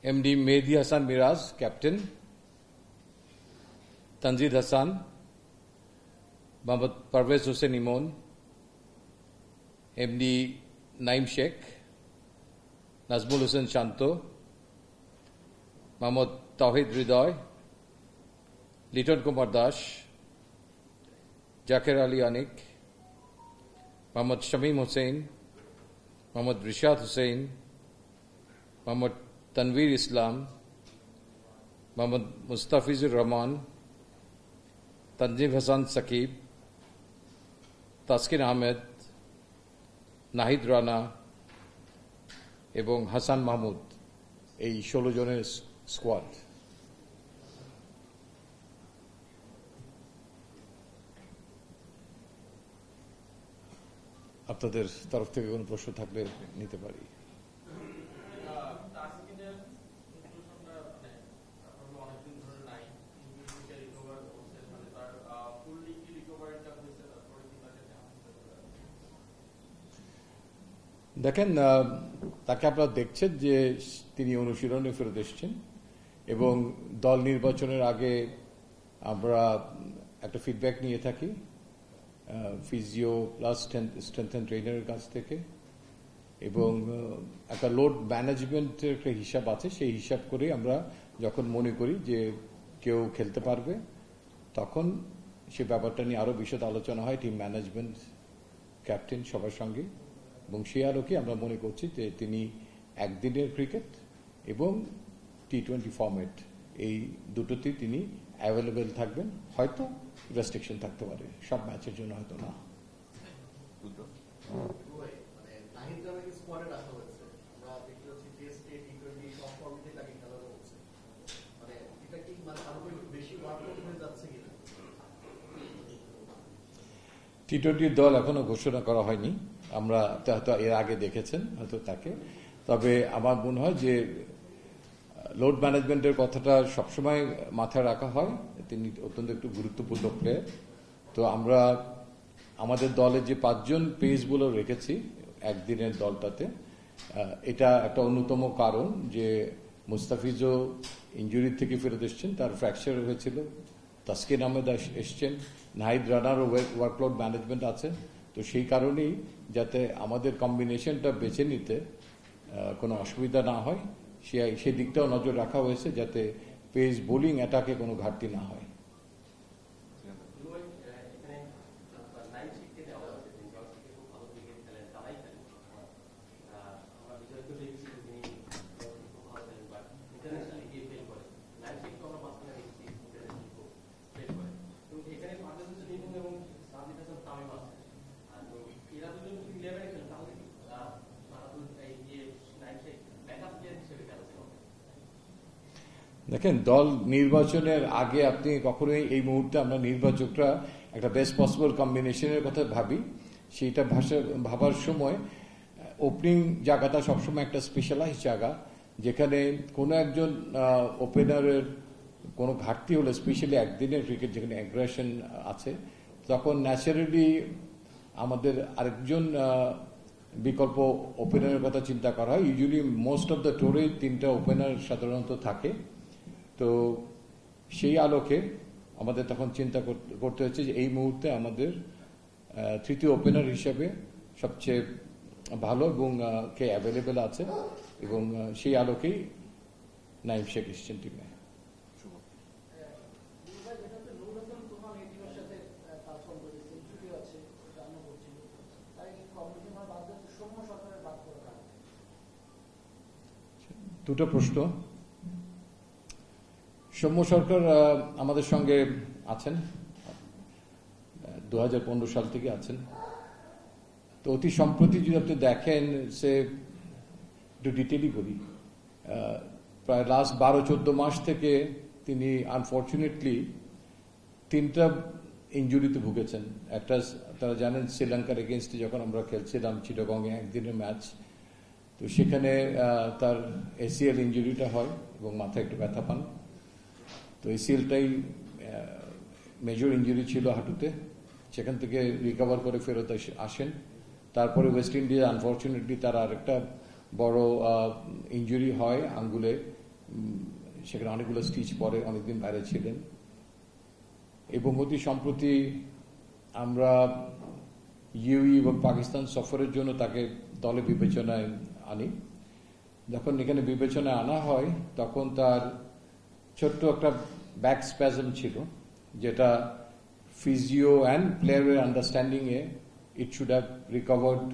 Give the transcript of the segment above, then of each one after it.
MD Mehdi Hasan Miraz, Captain. Tanzid Hassan, Mohammad Parvez Hussain Imon, MD Naim Sheikh, Nazmul Hussain Shanto, Mohammad Tawhid Ridoy, Liton Kumar Dash, Jakir Ali Anik, Mohammad Shamim Hussain, Mohammad Rishad Hussain, Mohammad Tanveer Islam, Mohammad Mustafizur Rahman, Tanzim Hasan Saqib, Taskin Ahmed, Nahid Rana এবং হাসান মাহমুদ এই 16 জনের squad. আপনাদের তরফ থেকে কোনো প্রশ্ন থাকলে নিতে পারি। দেখেন, তাকে আপনারা দেখছেন যে তিনি অনুশীলনে ফেরত এসেছেন এবং দল নির্বাচনের আগে আমরা একটা ফিডব্যাক নিয়ে থাকি ফিজিও প্লাস স্ট্রেংথ অ্যান্ড ট্রেনারের কাছ থেকে, এবং একটা লোড ম্যানেজমেন্টের একটা হিসাব আছে। সেই হিসাব করে আমরা যখন মনে করি যে কেউ খেলতে পারবে তখন সে ব্যাপারটা নিয়ে আরো বিশদ আলোচনা হয় টিম ম্যানেজমেন্ট, ক্যাপ্টেন সবার সঙ্গে, এবং সেই আলোকে আমরা মনে করছি যে তিনি একদিনের ক্রিকেট এবং টি-20 ফরম্যাট এই দুটোতেই তিনি অ্যাভেলেবেল থাকবেন। হয়তো রেস্ট্রিকশন থাকতে পারে, সব ম্যাচের জন্য হয়তো না। টি-20 দল এখনো ঘোষণা করা হয়নি, আমরা হয়তো এর আগে দেখেছেন হয়তো তাকে। তবে আমার মনে হয় যে লোড ম্যানেজমেন্টের কথাটা সবসময় মাথায় রাখা হয়, তিনি অত্যন্ত একটু গুরুত্বপূর্ণ প্লেয়ার। তো আমরা আমাদের দলে যে 5 জন পেস বোলার রেখেছি একদিনের দলটাতে, এটা একটা অন্যতম কারণ যে মুস্তাফিজও ইনজুরি থেকে ফেরত এসছেন, তার ফ্র্যাকচার হয়েছিল। তাসকিন আহমেদ এসছেন, নাহিদ রানারও ওয়ার্কলোড ম্যানেজমেন্ট আছে। তো সেই কারণেই যাতে আমাদের কম্বিনেশনটা বেছে নিতে কোনো অসুবিধা না হয় সেই দিকটাও নজর রাখা হয়েছে, যাতে পেস বোলিং অ্যাটাকে কোনো ঘাটতি না হয়। দেখেন, দল নির্বাচনের আগে আপনি কখনোই এই মুহূর্তে আমরা নির্বাচকরা একটা বেস্ট পসিবল কম্বিনেশনের কথা ভাবি। সেইটা ভাবার সময় ওপেনিং জায়গাটা সবসময় একটা স্পেশালাইজ জায়গা, যেখানে কোনো একজন ওপেনারের কোনো ঘাটতি হলে, স্পেশালি একদিনের ক্রিকেট যেখানে অ্যাগ্রেশন আছে, তখন ন্যাচারালি আমাদের আরেকজন বিকল্প ওপেনারের কথা চিন্তা করা হয়। ইউজুয়ালি মোস্ট অফ দ্য টোরে 3টা ওপেনার সাধারণত থাকে। তো সেই আলোকে আমাদের তখন চিন্তা করতে হচ্ছে যে এই মুহূর্তে আমাদের তৃতীয় ওপেনার হিসেবে সবচেয়ে ভালো এবং কে অ্যাভেলেবেল আছে, এবং সেই আলোকেই নাইম শেখ এসছেন টিমে। দুটো প্রশ্ন। সৌম্য সরকার আমাদের সঙ্গে আছেন 2015 সাল থেকে আছেন। তো অতি সম্প্রতি যদি আপনি দেখেন, সে একটু ডিটেলই বলি, প্রায় লাস্ট 12-14 মাস থেকে তিনি আনফর্চুনেটলি 3টা ইনজুরিতে ভুগেছেন। একটা তারা জানেন শ্রীলঙ্কার এগেনস্টে যখন আমরা খেলছিলাম চিটাগংয়ে একদিনের ম্যাচ, তো সেখানে তার এসিএল ইনজুরিটা হয় এবং মাথায় একটু ব্যথা পান। তো এসিএলটাই মেজর ইনজুরি ছিল হাঁটুতে, সেখান থেকে রিকভার করে ফেরত আসেন। তারপরে ওয়েস্ট ইন্ডিজ আনফর্চুনেটলি তার আরেকটা বড় ইনজুরি হয় আঙ্গুলে, সেখানে অনেকগুলো স্টিচ পরে অনেকদিন বাইরে ছিলেন। এবং অতি সম্প্রতি আমরা ইউই এবং পাকিস্তান সফরের জন্য তাকে দলে বিবেচনায় আনি। যখন এখানে বিবেচনায় আনা হয় তখন তার ছোট্ট একটা ব্যাক স্প্যাজম ছিল, যেটা ফিজিও অ্যান্ড প্লেয়ারের আন্ডারস্ট্যান্ডিংয়ে it should have recovered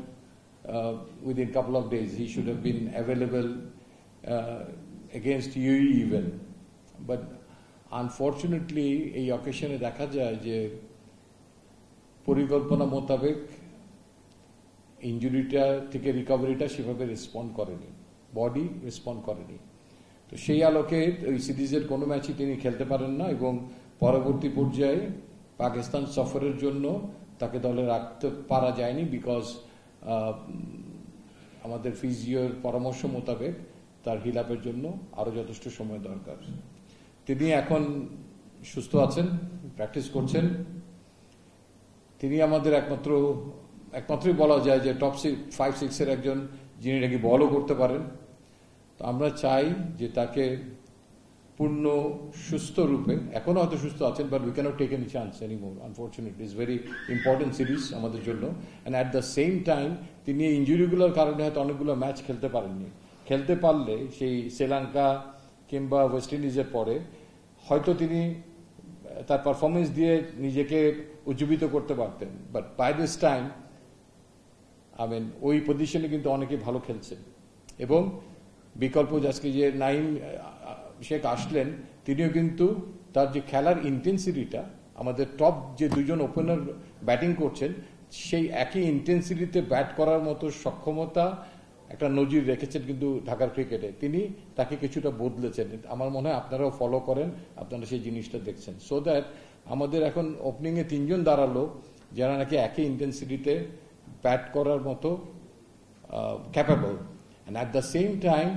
within a couple of days. He should have been available against UAE even. But unfortunately, এই অকেশনে দেখা যায় যে পরিকল্পনা মোতাবেক ইঞ্জুরিটা থেকে রিকভারিটা সেভাবে রেসপন্ড করেনি, বডি রেসপন্ড করেনি। তো সেই আলোকে ওই সিরিজের কোনো ম্যাচই তিনি খেলতে পারেন না এবং পরবর্তী পর্যায়ে পাকিস্তান সফরের জন্য তাকে দলে রাখতে পারা যায়নি, বিকজ আমাদের ফিজিওর পরামর্শ মোতাবেক তার হিল আপের জন্য আরো যথেষ্ট সময় দরকার। তিনি এখন সুস্থ আছেন, প্র্যাকটিস করছেন। তিনি আমাদের একমাত্রই বলা যায় যে টপ 5-6 এর একজন, যিনি নাকি বলও করতে পারেন। তো আমরা চাই যে তাকে পূর্ণ সুস্থ রূপে, এখনো হয়তো সুস্থ আছেন, but we cannot take any chance anymore, unfortunately. It's very important series আমাদের জন্য। And at the same time তিনি এই ইঞ্জুরিগুলোর কারণে হয়তো অনেকগুলো ম্যাচ খেলতে পারেননি। খেলতে পারলে সেই শ্রীলঙ্কা কিংবা ওয়েস্ট ইন্ডিজের পরে হয়তো তিনি তার পারফরমেন্স দিয়ে নিজেকে উজ্জীবিত করতে পারতেন। বাট বাই দিস টাইম ওই পজিশনে কিন্তু অনেকে ভালো খেলছেন। এবং বিকল্প আজকে যে নাইম শেখ আসলেন, তিনিও কিন্তু তার যে খেলার ইন্টেন্সিটিটা, আমাদের টপ যে দুজন ওপেনার ব্যাটিং করছেন সেই একই ইন্টেন্সিটিতে ব্যাট করার মতো সক্ষমতা একটা নজির রেখেছেন কিন্তু ঢাকার ক্রিকেটে। তিনি তাকে কিছুটা বদলেছেন। আমার মনে হয় আপনারাও ফলো করেন, আপনারা সেই জিনিসটা দেখছেন। সো দ্যাট আমাদের এখন ওপেনিংয়ে 3 জন দাঁড়ালো যারা নাকি একই ইন্টেন্সিটিতে ব্যাট করার মতো capable. And at the same time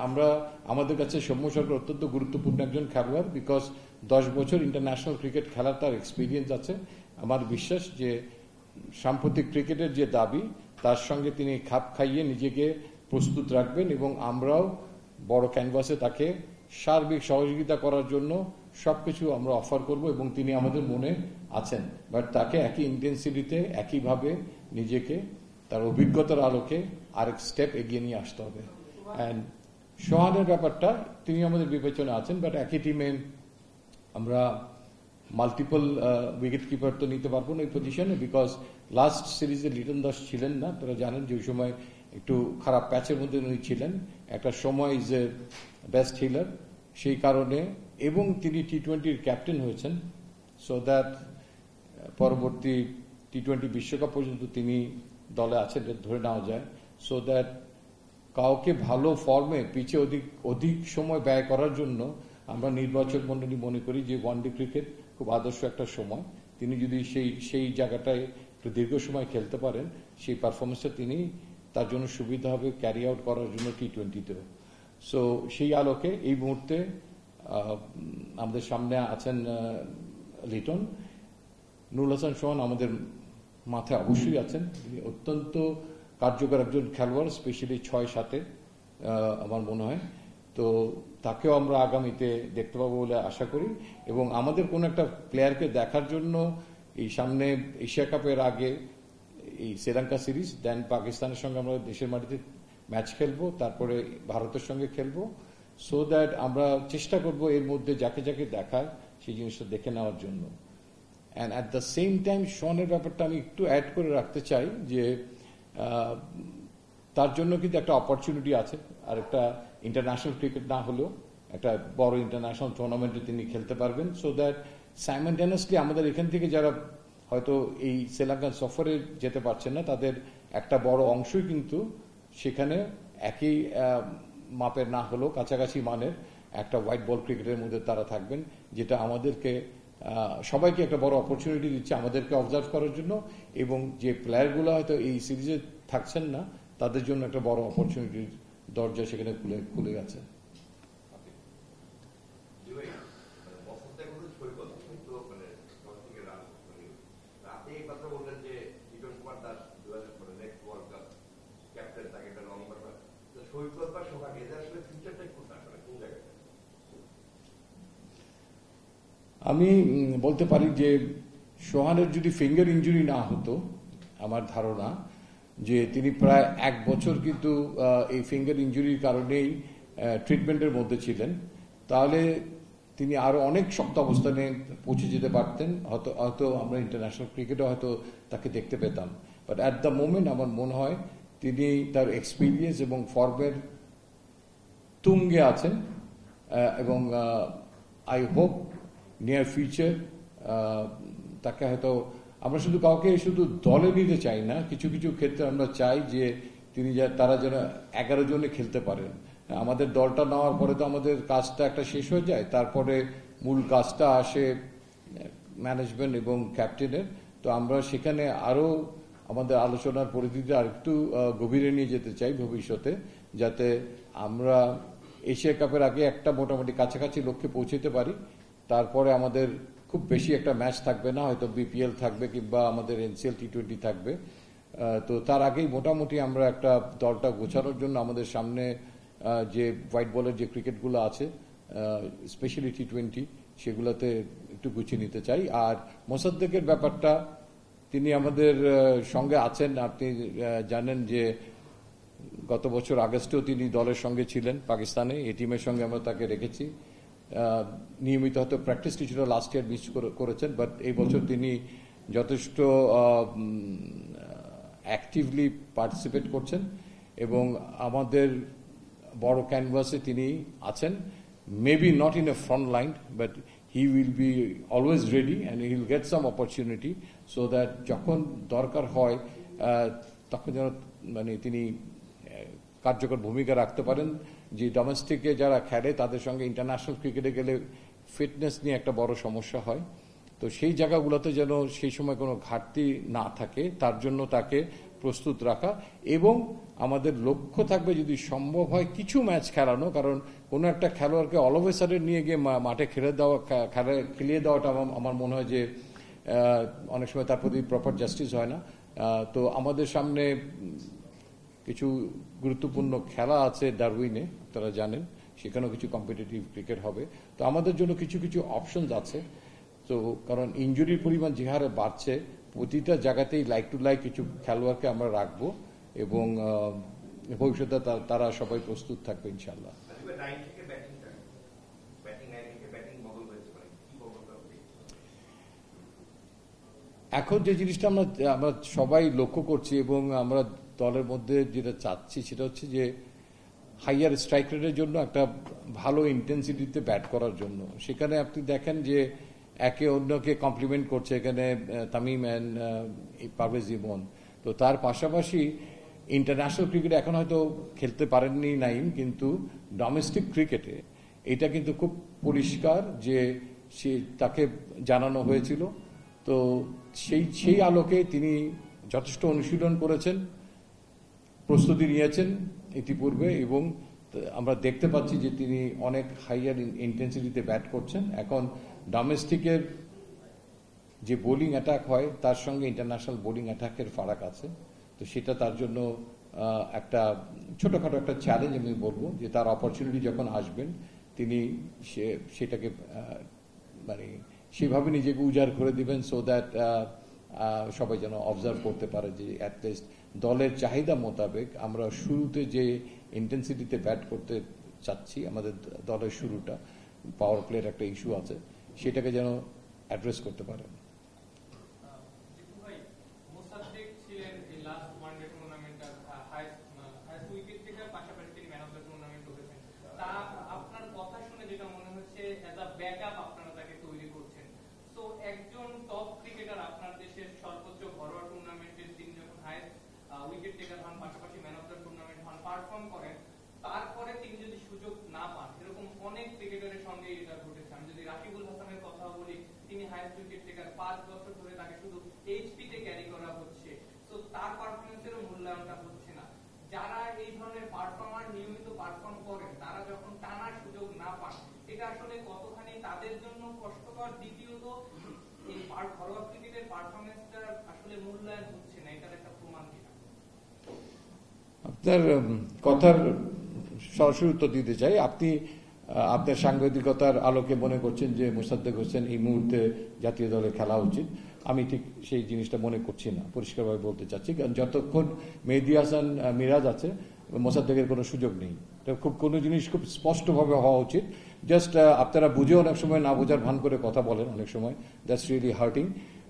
আমরা আমাদের কাছে সৌম্য সরকার অত্যন্ত গুরুত্বপূর্ণ একজন খেলোয়াড়, বিকজ 10 বছর ইন্টারন্যাশনাল ক্রিকেট খেলার তার এক্সপিরিয়েন্স আছে। আমার বিশ্বাস যে সাম্প্রতিক ক্রিকেটের যে দাবি তার সঙ্গে তিনি খাপ খাইয়ে নিজেকে প্রস্তুত রাখবেন এবং আমরাও বড় ক্যানভাসে তাকে সার্বিক সহযোগিতা করার জন্য সবকিছু আমরা অফার করব এবং তিনি আমাদের মনে আছেন। বাট তাকে একই ইন্টেন্সিটিতে একইভাবে নিজেকে তার অভিজ্ঞতার আলোকে আরেক স্টেপ এগিয়ে নিয়ে আসতে হবে। অ্যান্ড সোহানের ব্যাপারটা তিনি আমাদের বিবেচনা আছেন, বাট একই টিমে আমরা মাল্টিপল উইকেট কিপার তো নিতে পারবো না এই পজিশনে, বিকজ লাস্ট সিরিজে লিটন দাস ছিলেন না। তারা জানেন যে ওই সময় একটু খারাপ প্যাচের মধ্যে উনি ছিলেন, একটা সময় ইজ এ বেস্ট হিলার সেই কারণে, এবং তিনি টি-20-র ক্যাপ্টেন হয়েছেন। সো দ্যাট পরবর্তী টি-20 বিশ্বকাপ পর্যন্ত তিনি দলে আছেন ধরে নেওয়া যায়। সো দ্যাট কাউকে ভালো ফর্মে পিচে অধিক সময় ব্যয় করার জন্য আমরা নির্বাচক মণ্ডলী মনে করি যে ওয়ানডে ক্রিকেট খুব আদর্শ একটা সময়। তিনি যদি সেই জায়গাটায় একটু দীর্ঘ সময় খেলতে পারেন, সেই পারফরমেন্সটা তিনি তার জন্য সুবিধা হবে ক্যারি আউট করার জন্য টি-20তেও। সো সেই আলোকে এই মুহূর্তে আমাদের সামনে আছেন লিটন। নুরুল হাসান সোহান আমাদের মাথায় অবশ্যই আছেন, তিনি অত্যন্ত কার্যকর একজন খেলোয়াড়, স্পেশালি 6-7-এ আমার মনে হয়। তো তাকেও আমরা আগামীতে দেখতে পাবো বলে আশা করি। এবং আমাদের কোন একটা প্লেয়ারকে দেখার জন্য এই সামনে এশিয়া কাপের আগে এই শ্রীলঙ্কা সিরিজ, দেন পাকিস্তানের সঙ্গে আমরা দেশের মাটিতে ম্যাচ খেলবো, তারপরে ভারতের সঙ্গে খেলবো। সো দ্যাট আমরা চেষ্টা করব এর মধ্যে যাকে যাকে দেখায় সেই জিনিসটা দেখে নেওয়ার জন্য। And at the same time শনের ব্যাপারটা আমি একটু অ্যাড করে রাখতে চাই যে তার জন্য কিন্তু একটা অপরচুনিটি আছে, আর একটা ইন্টারন্যাশনাল ক্রিকেট না হলেও একটা বড় ইন্টারন্যাশনাল টুর্নামেন্টে তিনি খেলতে পারবেন। সো দ্যাট সাইমনটেনিয়াসলি আমাদের এখান থেকে যারা হয়তো এই শ্রীলঙ্কান সফরে যেতে পারছেন না, তাদের একটা বড় অংশই কিন্তু সেখানে একই মাপের না হলেও কাছাকাছি মানের একটা হোয়াইট বল ক্রিকেটের মধ্যে তারা থাকবেন, যেটা আমাদেরকে সবাইকে একটা বড় অপরচুনিটি দিচ্ছে আমাদেরকে অবজার্ভ করার জন্য। এবং যে প্লেয়ারগুলো হয়তো এই সিরিজে থাকছেন না, তাদের জন্য একটা বড় অপরচুনিটির দরজা সেখানে খুলে গেছে। আমি বলতে পারি যে সোহানের যদি ফিঙ্গার ইনজুরি না হতো, আমার ধারণা যে তিনি প্রায় 1 বছর কিন্তু এই ফিঙ্গার ইনজুরির কারণেই ট্রিটমেন্টের মধ্যে ছিলেন, তাহলে তিনি আরো অনেক শক্ত অবস্থানে পৌঁছে যেতে পারতেন। হয়তো আমরা ইন্টারন্যাশনাল ক্রিকেটে হয়তো তাকে দেখতে পেতাম। বাট অ্যাট দ্য মোমেন্ট আমার মনে হয় তিনি তার এক্সপিরিয়েন্স এবং ফর্মের তুঙ্গে আছেন, এবং আই হোপ নিয়ার ফিউচার তাকে হয়তো আমরা কাউকে শুধু দলে নিতে চাই না, কিছু কিছু ক্ষেত্রে আমরা চাই যে তারা যেন 11 জনে খেলতে পারেন। আমাদের দলটা নেওয়ার পরে তো আমাদের কাজটা একটা শেষ হয়ে যায়, তারপরে মূল কাজটা আসে ম্যানেজমেন্ট এবং ক্যাপ্টেনের। তো আমরা সেখানে আরো আমাদের আলোচনার পরিধিতে আরেকটু গভীরে নিয়ে যেতে চাই ভবিষ্যতে, যাতে আমরা এশিয়া কাপের আগে একটা মোটামুটি কাছাকাছি লক্ষ্যে পৌঁছতে পারি। তারপরে আমাদের খুব বেশি একটা ম্যাচ থাকবে না, হয়তো বিপিএল থাকবে কিংবা আমাদের এনসিএল টি20 থাকবে। তো তার আগেই মোটামুটি আমরা একটা দলটা গোছানোর জন্য আমাদের সামনে যে হোয়াইট বলের যে ক্রিকেটগুলো আছে, স্পেশালি টি20, সেগুলোতে একটু গুছিয়ে নিতে চাই। আর মোসাদ্দেকের ব্যাপারটা, তিনি আমাদের সঙ্গে আছেন। আপনি জানেন যে গত বছর আগস্টেও তিনি দলের সঙ্গে ছিলেন পাকিস্তানে, এই টিমের সঙ্গে আমরা তাকে রেখেছি। নিয়মিত হয়তো প্র্যাকটিস কিছুটা লাস্ট ইয়ার মিস করেছেন, বাট এই বছর তিনি যথেষ্ট অ্যাক্টিভলি পার্টিসিপেট করছেন এবং আমাদের বড় ক্যানভাসে তিনি আছেন। Maybe not in a front line, but he will be always ready and he will get some opportunity, so that যখন দরকার হয় তখন যেন তিনি কার্যকর ভূমিকা রাখতে পারেন। যে ডোমেস্টিকে যারা খেলে তাদের সঙ্গে ইন্টারন্যাশনাল ক্রিকেটে গেলে ফিটনেস নিয়ে একটা বড় সমস্যা হয়। তো সেই জায়গাগুলোতে যেন সেই সময় কোনো ঘাটতি না থাকে, তার জন্য তাকে প্রস্তুত রাখা। এবং আমাদের লক্ষ্য থাকবে যদি সম্ভব হয় কিছু ম্যাচ খেলানো, কারণ কোনো একটা খেলোয়াড়কে অল অফ এ সাডেন নিয়ে গিয়ে মাঠে খেলিয়ে দেওয়াটা আমার মনে হয় যে অনেক সময় তার প্রতি প্রপার জাস্টিস হয় না। তো আমাদের সামনে কিছু গুরুত্বপূর্ণ খেলা আছে ডারউইনে, আপনারা জানেন, সেখানেও কিছু কম্পিটিটিভ ক্রিকেট হবে। তো আমাদের জন্য কিছু কিছু অপশনস আছে। তো কারণ ইনজুরির পরিমাণ যে হারে বাড়ছে, প্রতিটা জায়গাতেই লাইক টু লাইক কিছু খেলোয়াড়কে আমরা রাখবো এবং ভবিষ্যতে তারা সবাই প্রস্তুত থাকবে ইনশাল্লাহ। এখন যে জিনিসটা আমরা সবাই লক্ষ্য করছি এবং আমরা দলের মধ্যে যেটা চাচ্ছি সেটা হচ্ছে যে হাইয়ার স্ট্রাইক রেটের জন্য একটা ভালো ইন্টেন্সিটিতে ব্যাট করার জন্য। সেখানে আপনি দেখেন যে একে অন্যকে কমপ্লিমেন্ট করছে এখানে তামিম অ্যান্ড পারভেজ ইমন। তো তার পাশাপাশি ইন্টারন্যাশনাল ক্রিকেটে এখন হয়তো খেলতে পারেননি নাইম, কিন্তু ডোমেস্টিক ক্রিকেটে এটা কিন্তু খুব পরিষ্কার যে তাকে জানানো হয়েছিল। তো সেই আলোকে তিনি যথেষ্ট অনুশীলন করেছেন, প্রস্তুতি নিয়েছেন ইতিপূর্বে, এবং আমরা দেখতে পাচ্ছি যে তিনি অনেক হাইয়ার ইন্টেন্সিটিতে ব্যাট করছেন। এখন ডোমেস্টিকের যে বোলিং অ্যাটাক হয় তার সঙ্গে ইন্টারন্যাশনাল বোলিং অ্যাটাকের ফারাক আছে। তো সেটা তার জন্য একটা ছোটখাটো একটা চ্যালেঞ্জ আমি বলবো, যে তার অপরচুনিটি যখন আসবেন তিনি সেটাকে সেভাবে নিজেকে উজাড় করে দিবেন, সো দ্যাট সবাই যেন অবজার্ভ করতে পারে যে অ্যাটলিস্ট দলের চাহিদা মোতাবেক আমরা শুরুতে যে ইন্টেন্সিটিতে ব্যাট করতে চাচ্ছি, আমাদের দলের শুরুটা পাওয়ার প্লের একটা ইস্যু আছে, সেটাকে যেন অ্যাড্রেস করতে পারেন। তারপরে তিনি যদি সুযোগ না পান, এরকম অনেক ক্রিকেটারের সঙ্গে এটা ঘটেছে। আমি যদি রাকিবুল হাসানের কথা বলি, তিনি হাইয়েস্ট উইকেট টেকার, 5 বছর ধরে তাকে শুধু এইচপিতে ক্যারি করা হচ্ছে, তো তার পারফরমেন্সেরও মূল্যায়নটা হচ্ছে না। যারা এই ধরনের পারফর্মার নিয়মিত পারফর্ম করেন, তারা যখন টানার সুযোগ না পান, এটা আসলে কতখানি তাদের জন্য কষ্টকর। দ্বিতীয়ত, এই ঘরোয়া ক্রিকেটের পারফরমেন্সটা আসলে মূল্যায়ন হচ্ছে না, এটার একটা প্রমাণ কিনা? আপনার কথার সরাসরি উত্তর দিতে চাই। আপনি আপনার সাংবাদিকতার আলোকে মনে করছেন যে মোসাদ্দেক হোসেন এই মুহূর্তে জাতীয় দলে খেলা উচিত। আমি ঠিক সেই জিনিসটা মনে করছি না, পরিষ্কারভাবে বলতে চাচ্ছি। কারণ যতক্ষণ মেহেদী হাসান মিরাজ আছে, মোসাদ্দেকের কোনো সুযোগ নেই। খুব কোনো জিনিস খুব স্পষ্টভাবে হওয়া উচিত। জাস্ট আপনারা বুঝে অনেক সময় না বোঝার ভান করে কথা বলেন অনেক সময়, দ্যাটস রিয়েলি হার্টিং।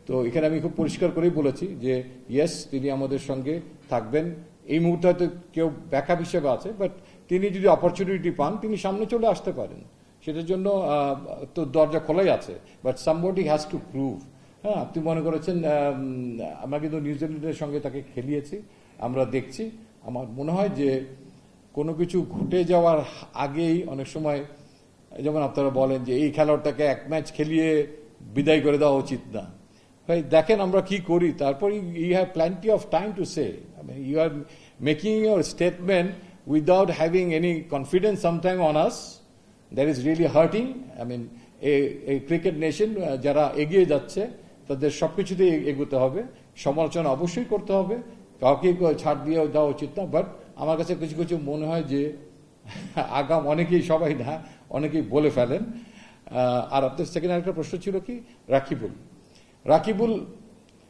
তো এখানে আমি খুব পরিষ্কার করেই বলেছি যে ইয়েস, তিনি আমাদের সঙ্গে থাকবেন। এই মুহূর্তে হয়তো কেউ ব্যাকআপ হিসেবে আছে, বাট তিনি যদি অপরচুনিটি পান তিনি সামনে চলে আসতে পারেন, সেটার জন্য তো দরজা খোলাই আছে। But somebody has to prove. হ্যাঁ, আপনি মনে করেছেন আমরা কিন্তু নিউজিল্যান্ডের সঙ্গে তাকে খেলিয়েছি, আমরা দেখছি। আমার মনে হয় যে কোনো কিছু ঘটে যাওয়ার আগেই অনেক সময়, যেমন আপনারা বলেন যে এই খেলোয়াড়টাকে এক ম্যাচ খেলিয়ে বিদায় করে দেওয়া উচিত না। ভাই দেখেন আমরা কি করি, তারপর you have plenty of time to say. You are making your statement without having any confidence sometime on us, that is really hurting. I mean, a cricket nation যারা এগিয়ে যাচ্ছে তাদের সবকিছুতেই এগোতে হবে, সমালোচনা অবশ্যই করতে হবে, কাউকে ছাড় দিয়ে দেওয়া উচিত না। বাট আমার কাছে কিছু কিছু মনে হয় যে আগাম অনেকেই, সবাই না, অনেকেই বলে ফেলেন। আর আপনার সেকেন্ড আরেকটা প্রশ্ন ছিল কি, Rakibul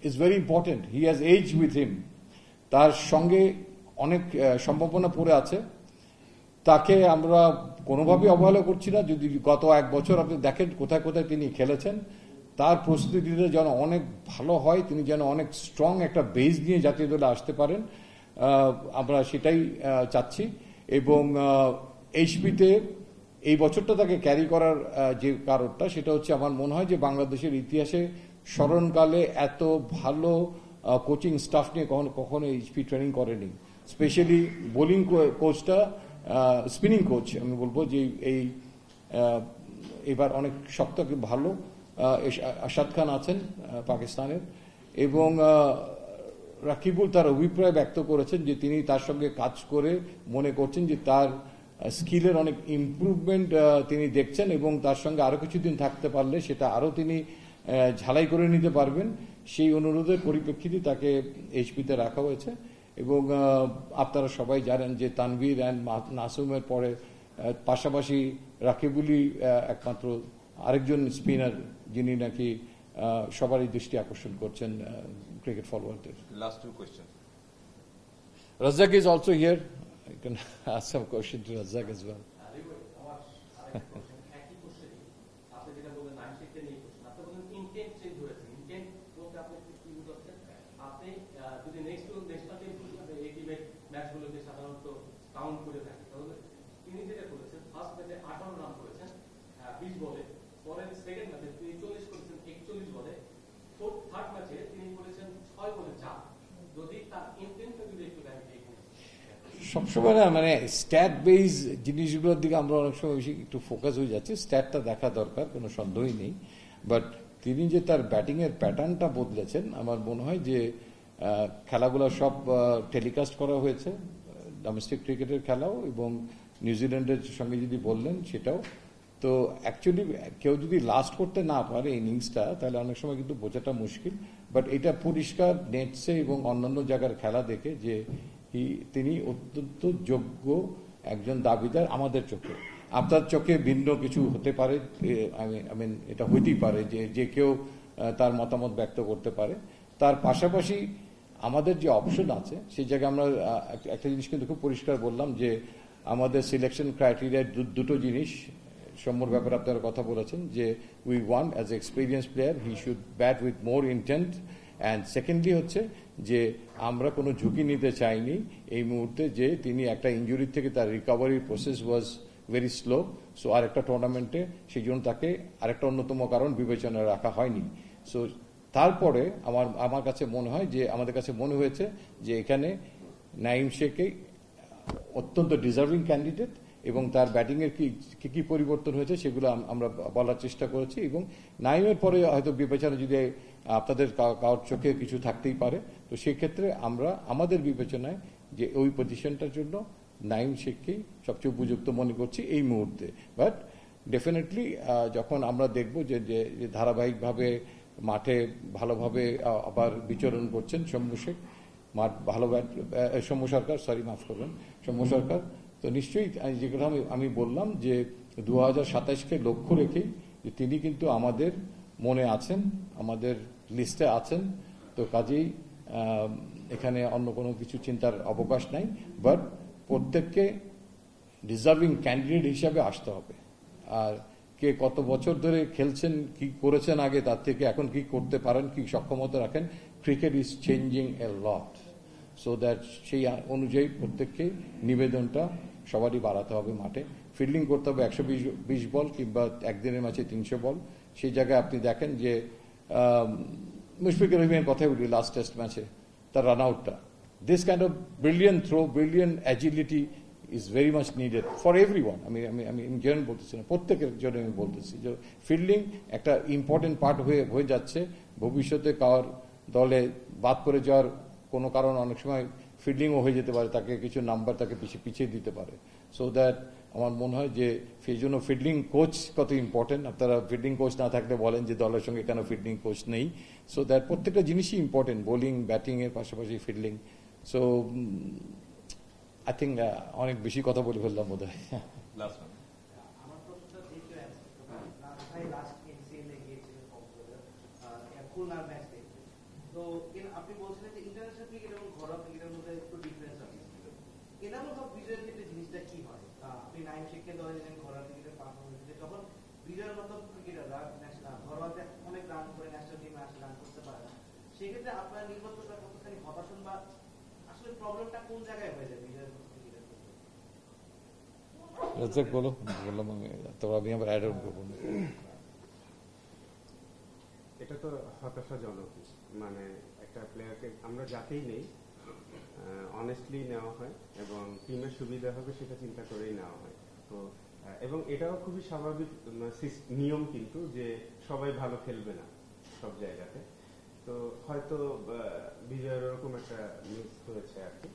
is very important. He has age with him, তার সঙ্গে অনেক সম্ভাবনা পড়ে আছে। তাকে আমরা কোনোভাবেই অবহেলা করছি না। যদি গত এক বছর আপনি দেখেন কোথায় কোথায় তিনি খেলেছেন, তার প্রস্তুতিটা যেন অনেক ভালো হয়, তিনি যেন অনেক স্ট্রং একটা বেস নিয়ে জাতীয় দলে আসতে পারেন, আমরা সেটাই চাচ্ছি। এবং এইচপিতে এই বছরটা তাকে ক্যারি করার যে কারণটা, সেটা হচ্ছে আমার মনে হয় যে বাংলাদেশের ইতিহাসে স্মরণকালে এত ভালো কোচিং স্টাফ নিয়ে কখনো এইচপি ট্রেনিং করেনি। স্পেশালি বোলিং কোচটা, স্পিনিং কোচ আমি বলবো যে এই এবার অনেক শক্ত ভালো আশাদ খান আছেন পাকিস্তানের। এবং রাকিবুল তার অভিপ্রায় ব্যক্ত করেছেন যে তিনি তার সঙ্গে কাজ করে মনে করছেন যে তার স্কিলের অনেক ইমপ্রুভমেন্ট তিনি দেখছেন, এবং তার সঙ্গে আরো কিছুদিন থাকতে পারলে সেটা আরো তিনি ঝালাই করে নিতে পারবেন। সেই অনুরোধের পরিপ্রেক্ষিতে তাকে এইচপিতে রাখা হয়েছে। এবং আপনারা সবাই জানেন যে তানভীর অ্যান্ড নাসুমের পরে পাশাপাশি রাকিবুলই একমাত্র আরেকজন স্পিনার যিনি নাকি সবারই দৃষ্টি আকর্ষণ করছেন cricket ফলোয়ারদের। Last two questions. Razak is also here. I can ask some question to Razak as well. ম্যাচগুলোকে সাধারণত কাউন্ট করে থাকে, তাহলে তিনি যেটা করেছেন ফার্স্ট ম্যাচে 58 রান করেছেন 20 বলে, পরের সেকেন্ড ম্যাচে তিনি 40 করেছেন 41 বলে, থার্ড ম্যাচে তিনি করেছেন 6 বলে 4। যদি তার ইন্টেন্টটা যদি একটু দেখেন সবসময় না, মানে স্ট্যাট বেস জিনিসগুলোর দিকে আমরা অনেক সময় বেশি একটু ফোকাস হয়ে যাচ্ছে। স্ট্যাটটা দেখা দরকার, কোনো সন্দেহই নেই। বাট তিনি যে তার ব্যাটিং এর প্যাটার্নটা বদলেছেন, আমার মনে হয় যে খেলাগুলো সব টেলিকাস্ট করা হয়েছে, ডোমেস্টিক ক্রিকেটের খেলাও এবং নিউজিল্যান্ডের সঙ্গে যদি বললেন সেটাও। তো অ্যাকচুয়ালি কেউ যদি লাস্ট করতে না পারে ইনিংসটা, তাহলে অনেক সময় কিন্তু বোঝাটা মুশকিল। বাট এটা পরিষ্কার নেটসে এবং অন্যান্য জায়গার খেলা দেখে যে তিনি অত্যন্ত যোগ্য একজন দাবিদার আমাদের চোখে। আপনার চোখে ভিন্ন কিছু হতে পারে, আই মিন এটা হইতেই পারে যে কেউ তার মতামত ব্যক্ত করতে পারে। তার পাশাপাশি আমাদের যে অপশন আছে সেই জায়গায় আমরা একটা জিনিস কিন্তু খুব পরিষ্কার বললাম যে আমাদের সিলেকশন ক্রাইটেরিয়ায় দুটো জিনিস। সৌম্যর ব্যাপারে আপনারা কথা বলেছেন যে we want as experience player he should bat with more intent, and secondly হচ্ছে যে আমরা কোনো ঝুঁকি নিতে চাইনি এই মুহূর্তে, যে তিনি একটা ইনজুরি থেকে তার রিকভারির process was very slow. So আরেকটা টুর্নামেন্টে সেই জন্য তাকে আরেকটা অন্যতম কারণ বিবেচনায় রাখা হয়নি। সো তারপরে আমার কাছে মনে হয় যে আমাদের কাছে মনে হয়েছে যে এখানে নাঈম শেখই অত্যন্ত ডিজার্ভিং ক্যান্ডিডেট, এবং তার ব্যাটিংয়ের কি পরিবর্তন হয়েছে সেগুলো আমরা বলার চেষ্টা করেছি। এবং নাঈমের পরে হয়তো বিবেচনা যদি আপনাদের কারোর চোখে কিছু থাকতেই পারে, তো সেক্ষেত্রে আমরা আমাদের বিবেচনায় যে ওই পজিশনটার জন্য নাঈম শেখকেই সবচেয়ে উপযুক্ত মনে করছি এই মুহূর্তে। বাট ডেফিনেটলি যখন আমরা দেখব যে ধারাবাহিকভাবে মাঠে ভালোভাবে আবার বিচরণ করছেন সৌম্য শেখ, মাঠ ভালো সৌম্য সরকার, সরি মাফ করবেন, সৌম্য সরকার, তো নিশ্চয়ই যেগুলো আমি বললাম যে 2027-কে লক্ষ্য রেখে যে তিনি কিন্তু আমাদের মনে আছেন, আমাদের লিস্টে আছেন। তো কাজেই এখানে অন্য কোনো কিছু চিন্তার অবকাশ নাই, বাট প্রত্যেককে ডিজার্ভিং ক্যান্ডিডেট হিসাবে আসতে হবে। আর কে কত বছর ধরে খেলছেন, কি করেছেন আগে, তার থেকে এখন কি করতে পারেন, কি সক্ষমতা রাখেন, cricket is changing A lot, so that সেই অনুযায়ী প্রত্যেককে নিবেদনটা সবারই বাড়াতে হবে। মাঠে ফিল্ডিং করতে হবে 120 বল কিংবা একদিনের ম্যাচে 300 বল। সেই জায়গায় আপনি দেখেন যে মুশফিকুর রহিমের কথাই বলি, লাস্ট টেস্ট ম্যাচে তার রান আউটটা, this kind of brilliant throw, brilliant agility is very much needed for everyone. আমি ইন জেনারেল বলতেছি না, প্রত্যেকের জন্য আমি বলতেছি যে ফিল্ডিং একটা ইম্পর্টেন্ট পার্ট হয়ে যাচ্ছে। ভবিষ্যতে কার দলে বাদ পড়ে যাওয়ার কোনো কারণ অনেক সময় ফিল্ডিংও হয়ে যেতে পারে, তাকে কিছু নাম্বার তাকে পিছিয়ে দিতে পারে। সো দ্যাট আমার মনে হয় যে সেই জন্য ফিল্ডিং কোচ কত ইম্পর্টেন্ট। আপনারা ফিল্ডিং কোচ না থাকলে বলেন যে দলের সঙ্গে কেন ফিল্ডিং কোচ নেই। সো দ্যাট প্রত্যেকটা জিনিসই ইম্পর্টেন্ট, বোলিং ব্যাটিং এর পাশাপাশি ফিল্ডিং। সো আই থিঙ্ক অনেক বেশি কথা বলে ফেললাম বোধ হয়। আমার প্রশ্নটা দ্বিতীয় ভাই লাস্ট এনসিএল এ গিয়েছিলেন কক্সবাজার খুলনার ম্যাচ দেখতে। তো আপনি বলছিলেন যে ইন্টারন্যাশনাল ক্রিকেট এবং ঘরোয়া ক্রিকেটের মধ্যে একটু ডিফারেন্স আছে। এনামুল হক বিজয়ের ক্ষেত্রে জিনিসটা কি হয়? আপনি নাইম শেখকে দলে দিলেন ঘরোয়া ক্রিকেটের পারফরমেন্সে, যখন বিজয়ের মতো ক্রিকেটাররা ঘরোয়াতে অনেক রান করে ন্যাশনাল টিমে আসে, রান করতে পারে না, সেক্ষেত্রে আপনার নির্বাচনটা কতখানি হতাশন বা আসলে প্রবলেমটা কোন জায়গায় হয়ে যায় বিজয়ের মতো ক্রিকেটের ক্ষেত্রে? রাজ্জাক বলো, বললাম আমি, তো আমি আবার অ্যাড অন করবো। এটা তো হতাশাজনক, মানে একটা প্লেয়ারকে আমরা যাতেই নেই অনেস্টলি নেওয়া হয় এবং টিমের সুবিধা হবে সেটা চিন্তা করেই নেওয়া হয়। তো এবং এটাও খুবই স্বাভাবিক নিয়ম কিন্তু, যে সবাই ভালো খেলবে না সব জায়গাতে। তো হয়তো বিজয়ের ওরকম একটা মিস হয়েছে আর কি।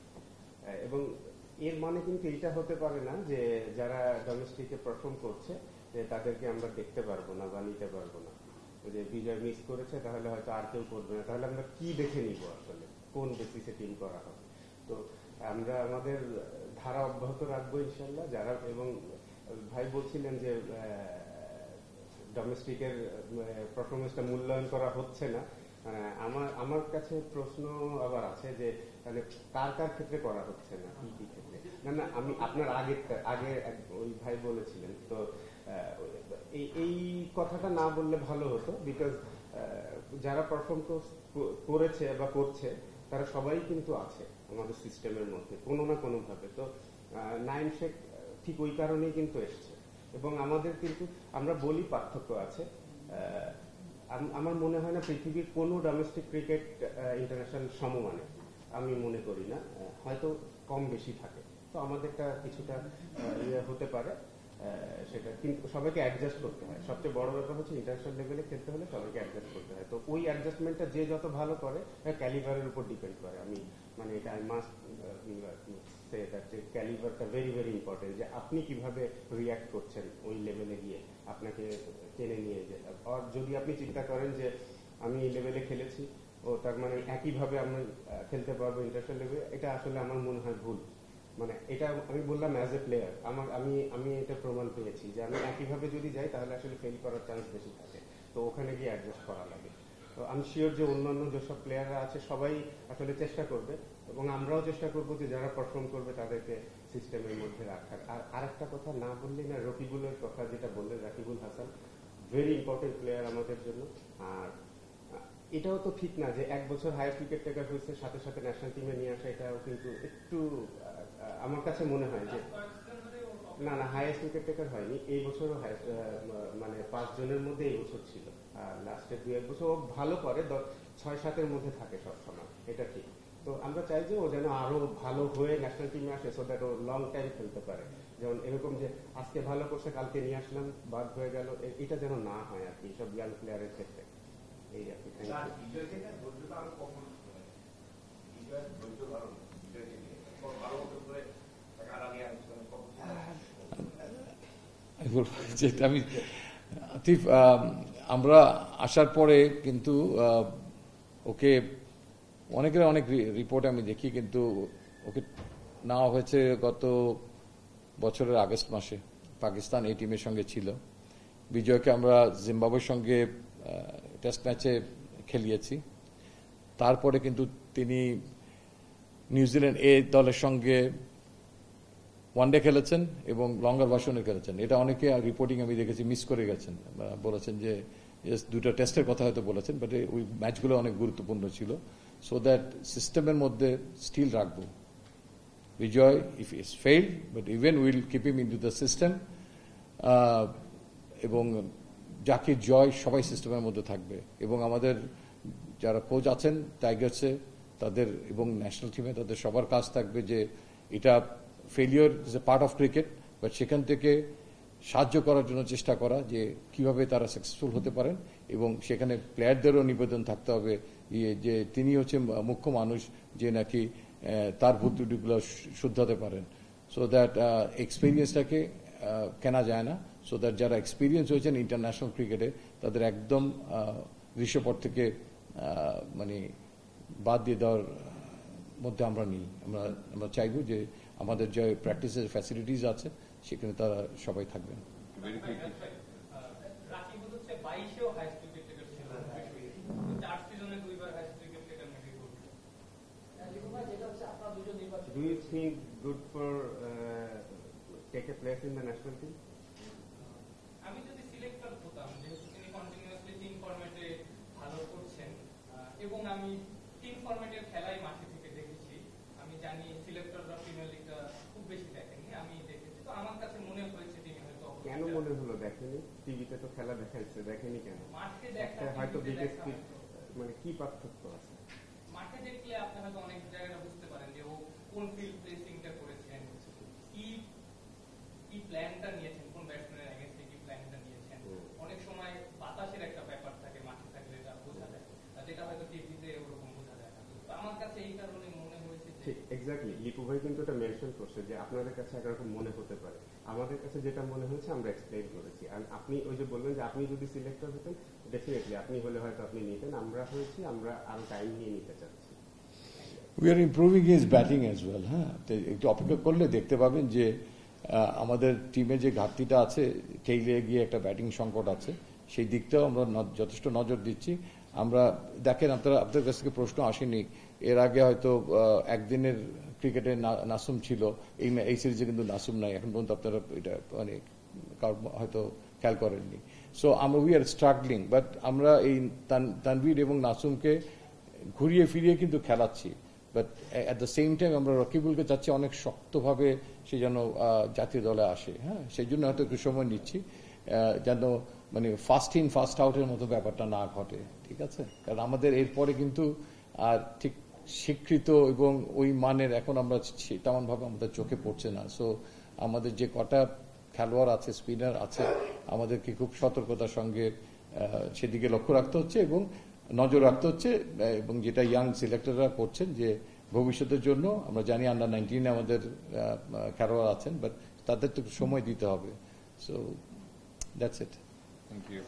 এবং এর মানে কিন্তু এটা হতে পারে না যে যারা ডোমেস্টিকে পারফর্ম করছে যে তাদেরকে আমরা দেখতে পারবো না বা নিতে পারবো না। যে বিজয় মিস করেছে তাহলে হয়তো আর কেউ করবে না, তাহলে আমরা কি দেখে নিব আসলে, কোন বেসিসে টিম করা হবে? তো আমরা আমাদের ধারা অব্যাহত রাখবো ইনশাল্লাহ। যারা, এবং ভাই বলছিলেন যে ডোমেস্টিকের পারফরমেন্সটা মূল্যায়ন করা হচ্ছে না, আমার কাছে প্রশ্ন আবার আছে যে তাহলে কার কার ক্ষেত্রে করা হচ্ছে না, কি কি ক্ষেত্রে? না আমি আপনার আগে ওই ভাই বলেছিলেন, তো এই কথাটা না বললে ভালো হতো, বিকজ যারা পারফর্ম করেছে বা করছে তারা সবাই কিন্তু আছে আমাদের সিস্টেমের মধ্যে কোনো না কোনো ভাবে। তো নাইম শেখ ঠিক ওই কারণেই কিন্তু এসছে। এবং আমাদের কিন্তু আমরা বলি পার্থক্য আছে। আমার মনে হয় না পৃথিবীর কোনো ডোমেস্টিক ক্রিকেট ইন্টারন্যাশনাল সমমানে, আমি মনে করি না, হয়তো কম বেশি থাকে। তো আমাদেরটা কিছুটা হতে পারে, সেটা কিন্তু সবাইকে অ্যাডজাস্ট করতে হয়। সবচেয়ে বড় ব্যাপার হচ্ছে ইন্টারন্যাশনাল লেভেলে খেলতে হলে সবাইকে অ্যাডজাস্ট করতে হয়। তো ওই অ্যাডজাস্টমেন্টটা যে যত ভালো করে ক্যালিবারের উপর ডিপেন্ড করে। আমি মানে এটা আই মাস্ট সে দ্যাট যে ক্যালিবারটা ভেরি ভেরি ইম্পর্টেন্ট, যে আপনি কিভাবে রিয়াক্ট করছেন ওই লেভেলে গিয়ে আপনাকে টেনে নিয়ে যে। আর যদি আপনি চিন্তা করেন যে আমি এই লেভেলে খেলেছি ও তার মানে একইভাবে আমি খেলতে পারবো ইন্টারন্যাশনাল লেভেলে, এটা আসলে আমার মনে হয় ভুল। মানে এটা আমি বললাম অ্যাজ এ প্লেয়ার, আমি এটা প্রমাণ পেয়েছি যে আমি একইভাবে যদি যাই তাহলে আসলে ফেল করার চান্স বেশি থাকে। তো ওখানে গিয়ে অ্যাডজাস্ট করা লাগে। তো আমি শিওর যে অন্যান্য যেসব প্লেয়াররা আছে সবাই আসলে চেষ্টা করবে, এবং আমরাও চেষ্টা করবো যে যারা পারফর্ম করবে তাদেরকে সিস্টেমের মধ্যে রাখার। আর আরেকটা কথা না বললেই না, রকিবুলের কথা যেটা বললেন, Rakibul Hasan very important player আমাদের জন্য। আর এটাও তো ঠিক না যে এক বছর হায়ার ক্রিকেট টেকার হয়েছে সাথে সাথে ন্যাশনাল টিমে নিয়ে আসা, এটাও কিন্তু একটু আমার কাছে মনে হয় যে না হাইয়েস্ট উইকেট টেকার হয়নি এই বছরও, মানে 5 জনের মধ্যে এই বছর ছিল। আর লাস্টের 2-1 বছর ও ভালো করে, 6-7 মধ্যে থাকে সবসময়, এটা ঠিক। তো আমরা চাই যে ও যেন আরো ভালো হয়ে ন্যাশনাল টিমে আসে, সো দ্যাট ও লং টাইম খেলতে পারে। যেমন এরকম যে আজকে ভালো করছে কালকে নিয়ে আসলাম বাদ হয়ে গেল, এটা যেন না হয় আর কি সব ইয়াং প্লেয়ারের ক্ষেত্রে। এই আর কি। আমরা আসার পরে কিন্তু ওকে অনেকের অনেক রিপোর্ট আমি দেখি, কিন্তু ওকে নেওয়া হয়েছে গত বছরের আগস্ট মাসে পাকিস্তান এই টিমের সঙ্গে ছিল। বিজয়কে আমরা জিম্বাবুয়ের সঙ্গে টেস্ট ম্যাচে খেলিয়েছি। তারপরে কিন্তু তিনি নিউজিল্যান্ড এ দলের সঙ্গে ওয়ানডে খেলেছেন এবং লঙ্গার ভার্সনে খেলেছেন। এটা অনেকে রিপোর্টিং আমি দেখেছি মিস করে গেছেন, বলেছেন যে দুটো টেস্টের কথা হয়তো বলেছেন, বাট ওই ম্যাচগুলো অনেক গুরুত্বপূর্ণ ছিল। সো দ্যাট সিস্টেমের মধ্যে স্টিল রাখবো Bijoy if is failed, but even will keep him into the system. এবং জাকির জয় সবাই সিস্টেমের মধ্যে থাকবে এবং আমাদের যারা কোচ আছেন টাইগার্সে তাদের এবং ন্যাশনাল টিমে তাদের সবার কাজ থাকবে যে এটা failure is a part of cricket, but সেখান থেকে সাহায্য করার জন্য চেষ্টা করা যে কিভাবে তারা সাকসেসফুল হতে পারেন এবং সেখানে প্লেয়ারদেরও নিবেদন থাকতে হবে যে তিনি হচ্ছে মুখ্য মানুষ যে নাকি তার ভুল ত্রুটিগুলো শুধরাতে পারেন। সো দ্যাট এক্সপিরিয়েন্সটাকে কেনা যায় না। সো দ্যাট যারা এক্সপিরিয়েন্স হয়েছেন ইন্টারন্যাশনাল ক্রিকেটে তাদের একদম ঋষপট থেকে মানে বাদ দিয়ে দেওয়ার মধ্যে আমরা নিই। আমরা চাইব যে আমাদের যে প্র্যাকটিসের ফ্যাসিলিটিস আছে সেখানে তারা সবাই থাকবেন। রাকিবুল হচ্ছে 22-এও হাইস্ট উইকেট টেকার ছিল, 4 সিজনে 2বার হাইস্ট উইকেট টেকার মেবি করবে। যেটা হচ্ছে আপনারা দুজন নির্বাচন Do you think good for take a place in the national team? আমি যদি সিলেক্টর হতাম, যেহেতু তিনি কন্টিনিউয়াসলি 3 ফরম্যাটে ভালো করছেন এবং আমি 3 ফরম্যাটের খেলাই মাঠে থেকে দেখেছি, আমি জানি সিলেক্টররা প্রিমিয়ার লিগটা খুব বেশি দেখেনি, আমি দেখেছি। তো আমার কাছে মনে হয়েছে তিনি হয়তো কেন মনে হলো দেখেনি? টিভিতে তো খেলা দেখাইছে, দেখেনি কেন? মাঠে দেখা হয়তো বিগেস্ট মানে কি পার্থক্য আছে? মাঠে দেখলে আপনি হয়তো অনেক জায়গাটা বুঝতে পারেন যে ও কোন ফিল্ড প্লেসিংটা করেছেন, কি প্ল্যানটা নিয়েছেন, কোন ব্যাটসম্যানের এগেইনস্টে কি প্ল্যানটা নিয়েছেন। অনেক সময় বাতাসের একটা ব্যাপার থাকে মাঠে থাকলে, এটা বোঝা যায়, যেটা হয়তো টিভিতে ওরকম বোঝা যায় না। তো আমার কাছে এই কারণে মনে হয়েছে যে ঠিক এক্স্যাক্টলি লিপু ভাই কিন্তু এটা মেনশন করছে যে আপনাদের কাছে একরকম মনে হতে পারে, আমাদের কাছে যেটা মনে হয়েছে আমরা এক্সপ্লেইন করেছি। আর আপনি ওই যে বললেন যে আপনি যদি সিলেক্টর হতেন ডেফিনেটলি আপনি হলে হয়তো আপনি নিতেন, আমরা হয়েছি আমরা আরো টাইম নিয়ে নিতে চাচ্ছি। We are improving his batting as well. হ্যাঁ, একটু অপেক্ষা করলে দেখতে পাবেন যে আমাদের টিমে যে ঘাটতিটা আছে, টেইলে গিয়ে একটা ব্যাটিং সংকট আছে, সেই দিকটাও আমরা যথেষ্ট নজর দিচ্ছি। আমরা দেখেন আপনাদের কাছ থেকে প্রশ্ন আসেনি, এর আগে হয়তো একদিনের ক্রিকেটে নাসুম ছিল, এই সিরিজে কিন্তু নাসুম নাই, এখন পর্যন্ত আপনারা এটা মানে হয়তো খেয়াল করেননি। সো আমরা উই আর স্ট্রাগলিং, বাট আমরা এই তানভীর এবং নাসুমকে ঘুরিয়ে ফিরিয়ে কিন্তু খেলাচ্ছি। But at the same time আমরা রকিবুলকে চাচ্ছি অনেক শক্তভাবে সে যেন জাতীয় দলে আসে। হ্যাঁ, সেই জন্য হয়তো একটু সময় নিচ্ছি যেন মানে ফার্স্ট ইন ফার্স্ট আউটের মতো ব্যাপারটা না ঘটে। ঠিক আছে, কারণ আমাদের এরপরে কিন্তু আর ঠিক স্বীকৃত এবং ওই মানের এখন আমরা তেমন ভাবে আমাদের চোখে পড়ছে না। সো আমাদের যে কটা খেলোয়াড় আছে, স্পিনার আছে, আমাদেরকে খুব সতর্কতার সঙ্গে সেদিকে লক্ষ্য রাখতে হচ্ছে এবং নজর রাখতে হচ্ছে। এবং যেটা ইয়াং সিলেক্টররা করছেন যে ভবিষ্যতের জন্য আমরা জানি আন্ডার-19 আমাদের খেলোয়াড় আছেন, বাট তাদের তো সময় দিতে হবে। So that's it. Thank you.